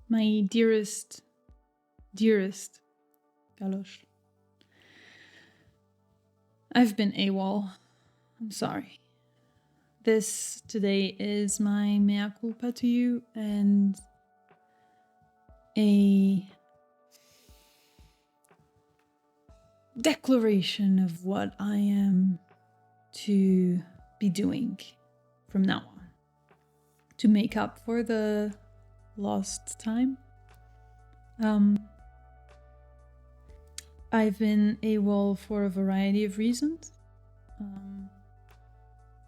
My dearest Galosh, I've been AWOL. I'm sorry. This today is my mea culpa to you and a declaration of what I am to be doing from now on to make up for the lost time. I've been AWOL for a variety of reasons.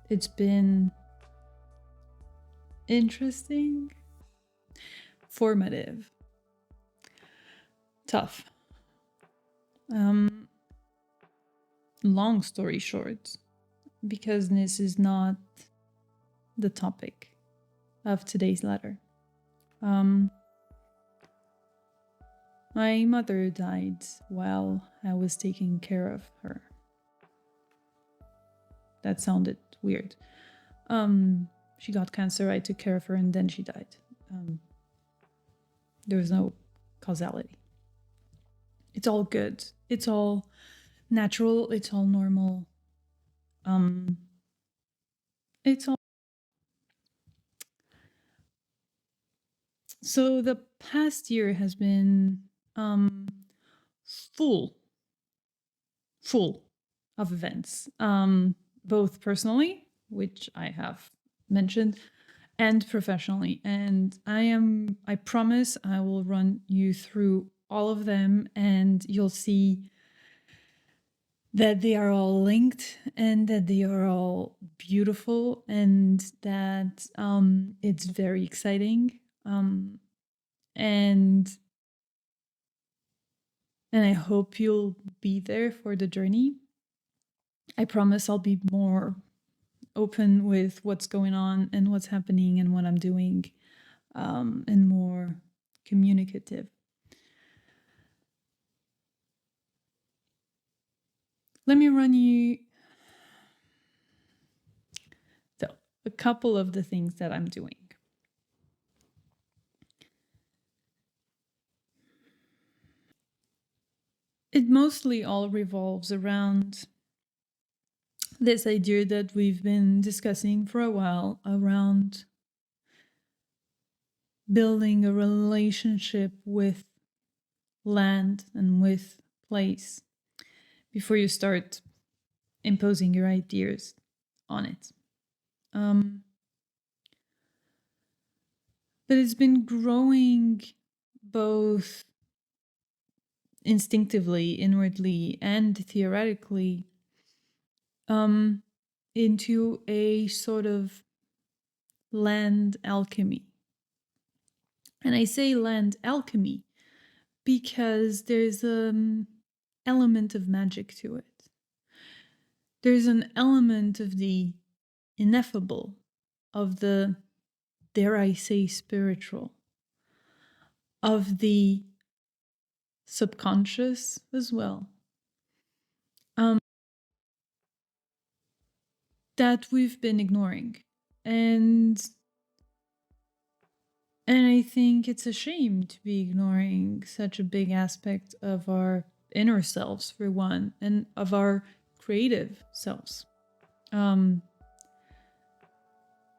It's been interesting, formative, tough. Long story short, because this is not the topic of today's letter. My mother died while I was taking care of her. That sounded weird. She got cancer, I took care of her, and then she died. There was no causality. It's all good. It's all natural. It's all normal. It's all... So the past year has been full of events, both personally, which I have mentioned, and professionally. And I promise I will run you through all of them, and you'll see that they are all linked and that they are all beautiful, and that it's very exciting. And I hope you'll be there for the journey. I promise I'll be more open with what's going on and what's happening and what I'm doing, and more communicative. Let me run you a couple of the things that I'm doing. It mostly all revolves around this idea that we've been discussing for a while around building a relationship with land and with place before you start imposing your ideas on it. But it's been growing both instinctively, inwardly, and theoretically into a sort of land alchemy. And I say land alchemy because there's an element of magic to it. There's an element of the ineffable, of the, dare I say, spiritual, of the subconscious as well, that we've been ignoring. And I think it's a shame to be ignoring such a big aspect of our inner selves, for one, and of our creative selves.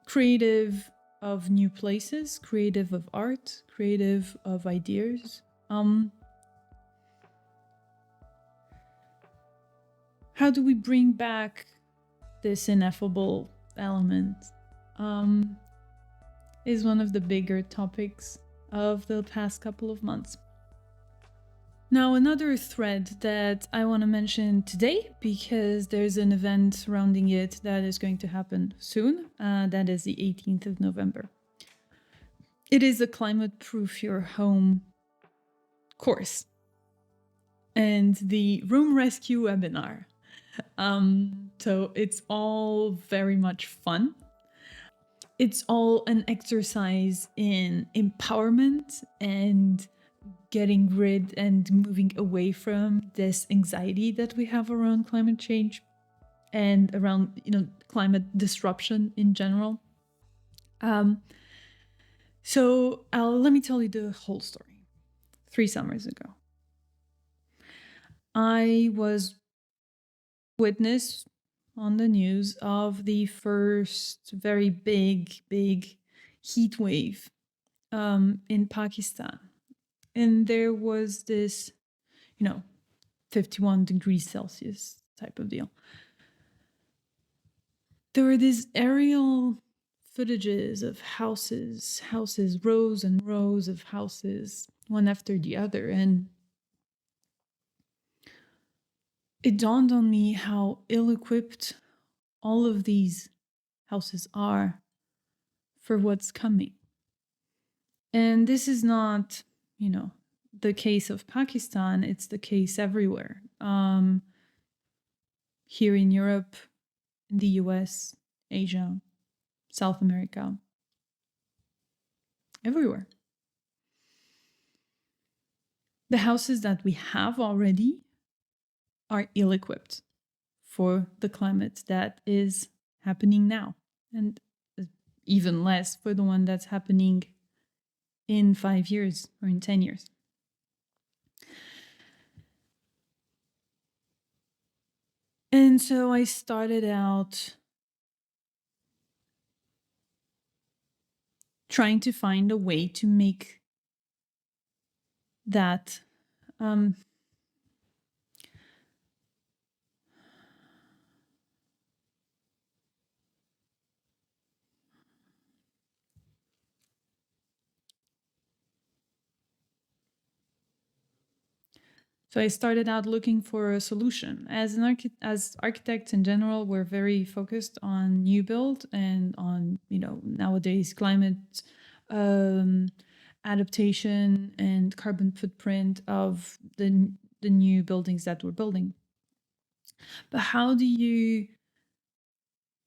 Creative of new places, creative of art, creative of ideas. How do we bring back this ineffable element? Is one of the bigger topics of the past couple of months. Now, another thread that I want to mention today, because there's an event surrounding it that is going to happen soon, that is the 18th of November. It is a Climate Proof Your Home course and the Room Rescue webinar. So it's all very much fun. It's all an exercise in empowerment and getting rid and moving away from this anxiety that we have around climate change and around, climate disruption in general. So let me tell you the whole story. 3 summers ago, I was witness on the news of the first very big heat wave in Pakistan. And there was this, 51 degrees Celsius type of deal. There were these aerial footages of houses, rows and rows of houses, one after the other. And it dawned on me how ill-equipped all of these houses are for what's coming. And this is not, the case of Pakistan, it's the case everywhere. Here in Europe, in the US, Asia, South America, everywhere. The houses that we have already are ill-equipped for the climate that is happening now, and even less for the one that's happening in 5 years or in 10 years. And so I started out trying to find a way to make that So I started out looking for a solution. As architects in general, we're very focused on new build and on, nowadays climate adaptation and carbon footprint of the new buildings that we're building. But how do you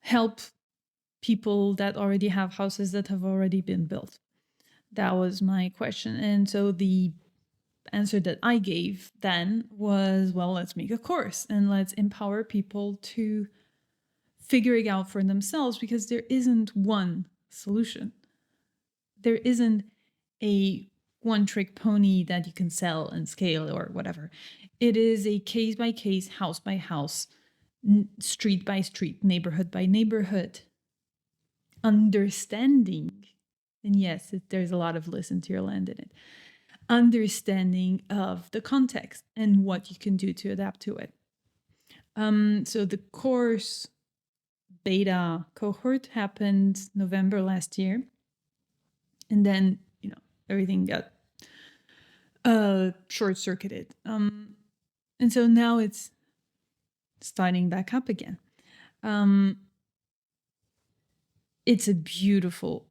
help people that already have houses that have already been built? That was my question. And so the answer that I gave then was, well, let's make a course and let's empower people to figure it out for themselves, because there isn't one solution. There isn't a one-trick pony that you can sell and scale or whatever. It is a case-by-case, house-by-house, street by street, neighborhood by neighborhood understanding. And yes, there's a lot of listen to your land in it. Understanding of the context and what you can do to adapt to it. So the course beta cohort happened November last year. And then, everything got short-circuited. And so now it's starting back up again. It's a beautiful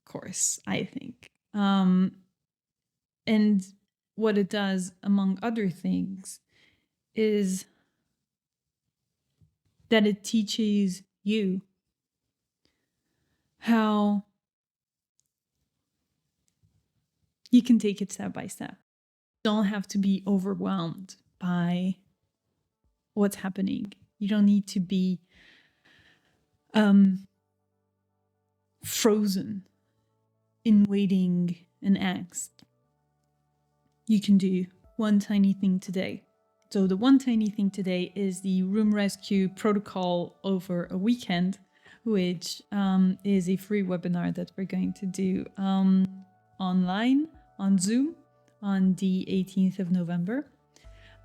course, I think. And what it does, among other things, is that it teaches you how you can take it step by step. You don't have to be overwhelmed by what's happening. You don't need to be frozen in waiting and angst. You can do one tiny thing today. So the one tiny thing today is the room rescue protocol over a weekend, which is a free webinar that we're going to do online on Zoom on the 18th of November.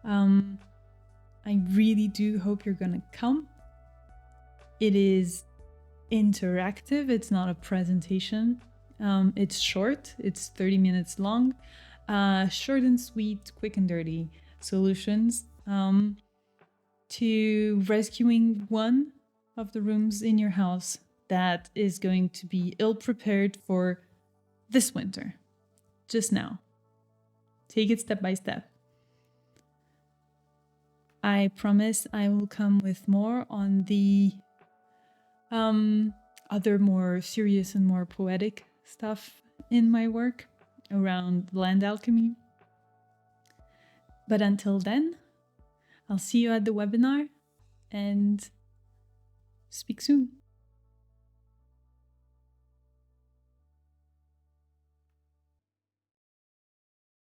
I really do hope you're going to come. It is interactive. It's not a presentation. It's short. It's 30 minutes long. Short and sweet, quick and dirty solutions to rescuing one of the rooms in your house that is going to be ill-prepared for this winter, just now. Take it step by step. I promise I will come with more on the other more serious and more poetic stuff in my work around land alchemy. But until then, I'll see you at the webinar and speak soon.